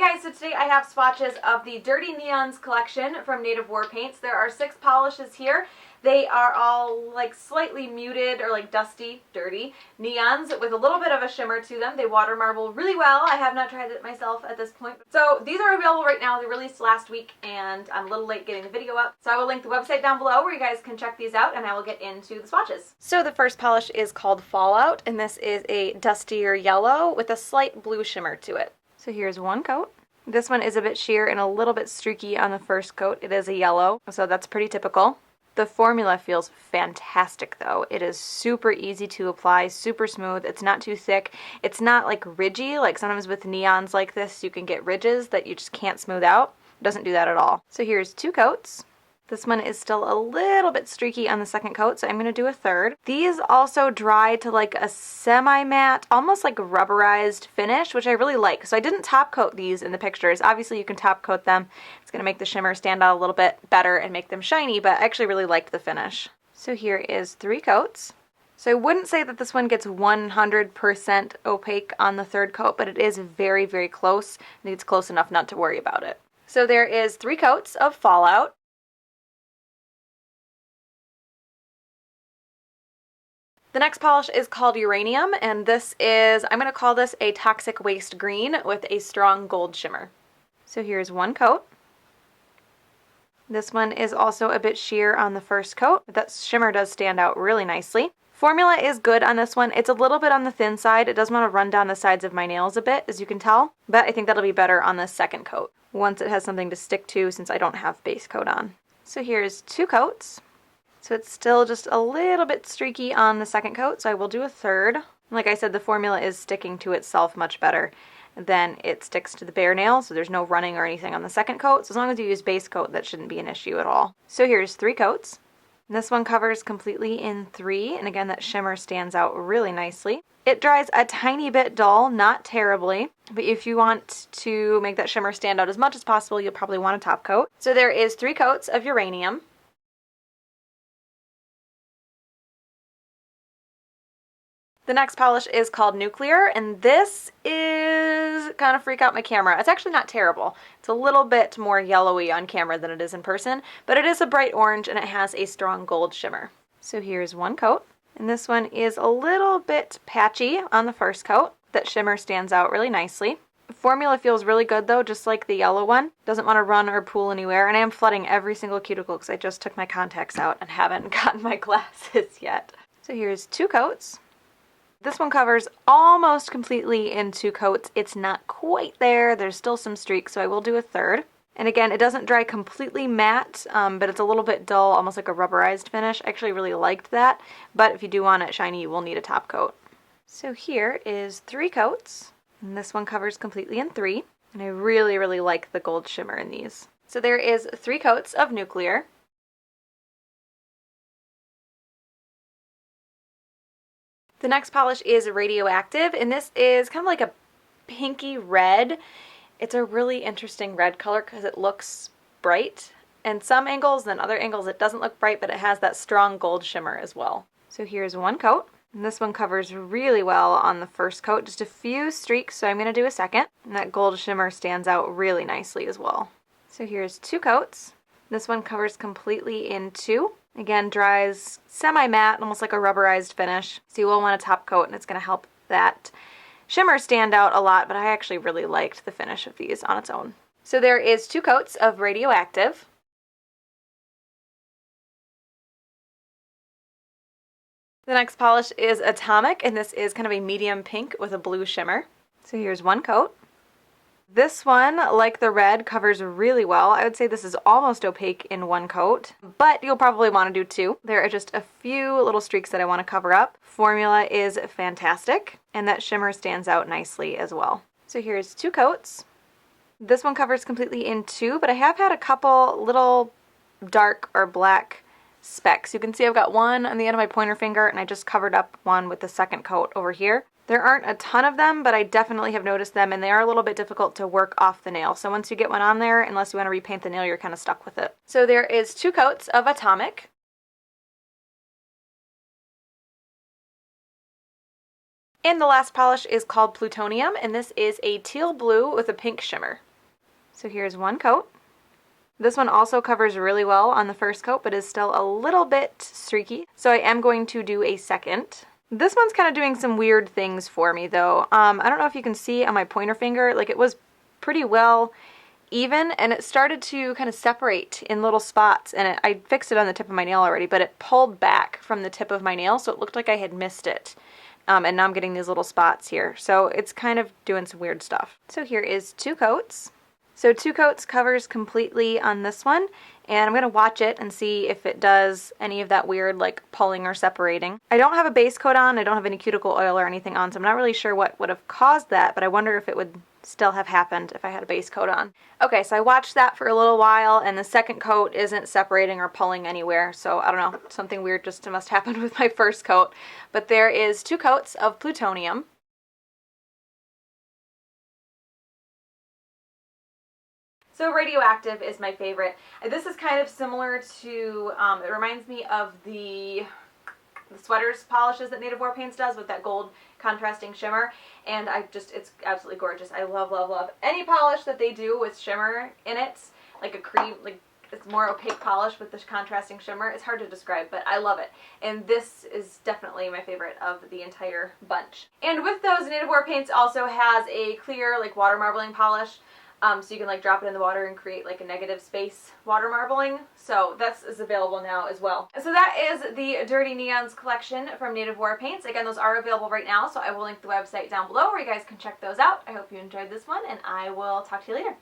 guys, so today I have swatches of the Dirty Neons collection from Native War Paints. There are 6 polishes here. They are all like slightly muted or like dusty, dirty neons with a little bit of a shimmer to them. They water marble really well. I have not tried it myself at this point. So these are available right now. They released last week and I'm a little late getting the video up. So I will link the website down below where you guys can check these out and I will get into the swatches. So the first polish is called Fallout and this is a dustier yellow with a slight blue shimmer to it. So here's one coat. This one is a bit sheer and a little bit streaky on the first coat. It is a yellow, so that's pretty typical. The formula feels fantastic though. It is super easy to apply, super smooth. It's not too thick. It's not like ridgy, like sometimes with neons like this you can get ridges that you just can't smooth out. It doesn't do that at all. So here's 2 coats. This one is still a little bit streaky on the second coat, so I'm going to do a third. These also dry to like a semi-matte, almost like a rubberized finish, which I really like. So I didn't top coat these in the pictures. Obviously you can top coat them. It's going to make the shimmer stand out a little bit better and make them shiny, but I actually really liked the finish. So here is 3 coats. So I wouldn't say that this one gets 100% opaque on the third coat, but it is very, very close. I think it's close enough not to worry about it. So there is 3 coats of Fallout. The next polish is called Uranium, and this is, I'm going to call this a toxic waste green with a strong gold shimmer. So here's 1 coat. This one is also a bit sheer on the first coat, but that shimmer does stand out really nicely. Formula is good on this one. It's a little bit on the thin side. It does want to run down the sides of my nails a bit, as you can tell, but I think that'll be better on the second coat once it has something to stick to since I don't have base coat on. So here's 2 coats. So it's still just a little bit streaky on the second coat, so I will do a third. Like I said, the formula is sticking to itself much better than it sticks to the bare nail, so there's no running or anything on the second coat. So as long as you use base coat, that shouldn't be an issue at all. So here's 3 coats. And this one covers completely in 3, and again, that shimmer stands out really nicely. It dries a tiny bit dull, not terribly, but if you want to make that shimmer stand out as much as possible, you'll probably want a top coat. So there is 3 coats of Uranium. The next polish is called Nuclear, and this is kind of freak out my camera. It's actually not terrible. It's a little bit more yellowy on camera than it is in person, but it is a bright orange and it has a strong gold shimmer. So here's 1 coat, and this one is a little bit patchy on the first coat. That shimmer stands out really nicely. The formula feels really good though, just like the yellow one. Doesn't want to run or pool anywhere, and I am flooding every single cuticle because I just took my contacts out and haven't gotten my glasses yet. So here's 2 coats. This one covers almost completely in 2 coats. It's not quite there. There's still some streaks, so I will do a third. And again, it doesn't dry completely matte, but it's a little bit dull, almost like a rubberized finish. I actually really liked that, but if you do want it shiny, you will need a top coat. So here is 3 coats, and this one covers completely in 3, and I really, really like the gold shimmer in these. So there is 3 coats of Nuclear. The next polish is Radioactive, and this is kind of like a pinky red. It's a really interesting red color because it looks bright in some angles, then other angles it doesn't look bright, but it has that strong gold shimmer as well. So here's 1 coat, and this one covers really well on the first coat, just a few streaks, so I'm going to do a second, and that gold shimmer stands out really nicely as well. So here's 2 coats. This one covers completely in 2. Again, dries semi-matte, almost like a rubberized finish. So you will want a top coat, and it's going to help that shimmer stand out a lot, but I actually really liked the finish of these on its own. So there is 2 coats of Radioactive. The next polish is Atomic, and this is kind of a medium pink with a blue shimmer. So here's 1 coat. This one, like the red, covers really well. I would say this is almost opaque in 1 coat, but you'll probably want to do 2. There are just a few little streaks that I want to cover up. Formula is fantastic, and that shimmer stands out nicely as well. So here's 2 coats. This one covers completely in 2, but I have had a couple little dark or black specks. You can see I've got one on the end of my pointer finger, and I just covered up one with the second coat over here. There aren't a ton of them, but I definitely have noticed them, and they are a little bit difficult to work off the nail. So once you get one on there, unless you want to repaint the nail, you're kind of stuck with it. So there is 2 coats of Atomic. And the last polish is called Plutonium, and this is a teal blue with a pink shimmer. So here's one coat. This one also covers really well on the first coat, but is still a little bit streaky. So I am going to do a second. This one's kind of doing some weird things for me though. I don't know if you can see on my pointer finger, like it was pretty well even, and it started to kind of separate in little spots, and I fixed it on the tip of my nail already, but it pulled back from the tip of my nail, so it looked like I had missed it. And now I'm getting these little spots here. So it's kind of doing some weird stuff. So here is 2 coats. So 2 coats covers completely on this one, and I'm going to watch it and see if it does any of that weird like pulling or separating. I don't have a base coat on, I don't have any cuticle oil or anything on, so I'm not really sure what would have caused that, but I wonder if it would still have happened if I had a base coat on. Okay, so I watched that for a little while, and the second coat isn't separating or pulling anywhere, so I don't know, something weird just must happen with my first coat. But there is 2 coats of plutonium. So Radioactive is my favorite. This is kind of similar to, it reminds me of the sweaters polishes that Native War Paints does with that gold contrasting shimmer, and it's absolutely gorgeous. I love, love, love any polish that they do with shimmer in it, like a cream, like it's more opaque polish with this contrasting shimmer. It's hard to describe, but I love it. And this is definitely my favorite of the entire bunch. And with those, Native War Paints also has a clear like water marbling polish. So you can like drop it in the water and create like a negative space water marbling. So this is available now as well. So that is the Dirty Neons collection from Native War Paints. Again, those are available right now, so I will link the website down below where you guys can check those out. I hope you enjoyed this one, and I will talk to you later.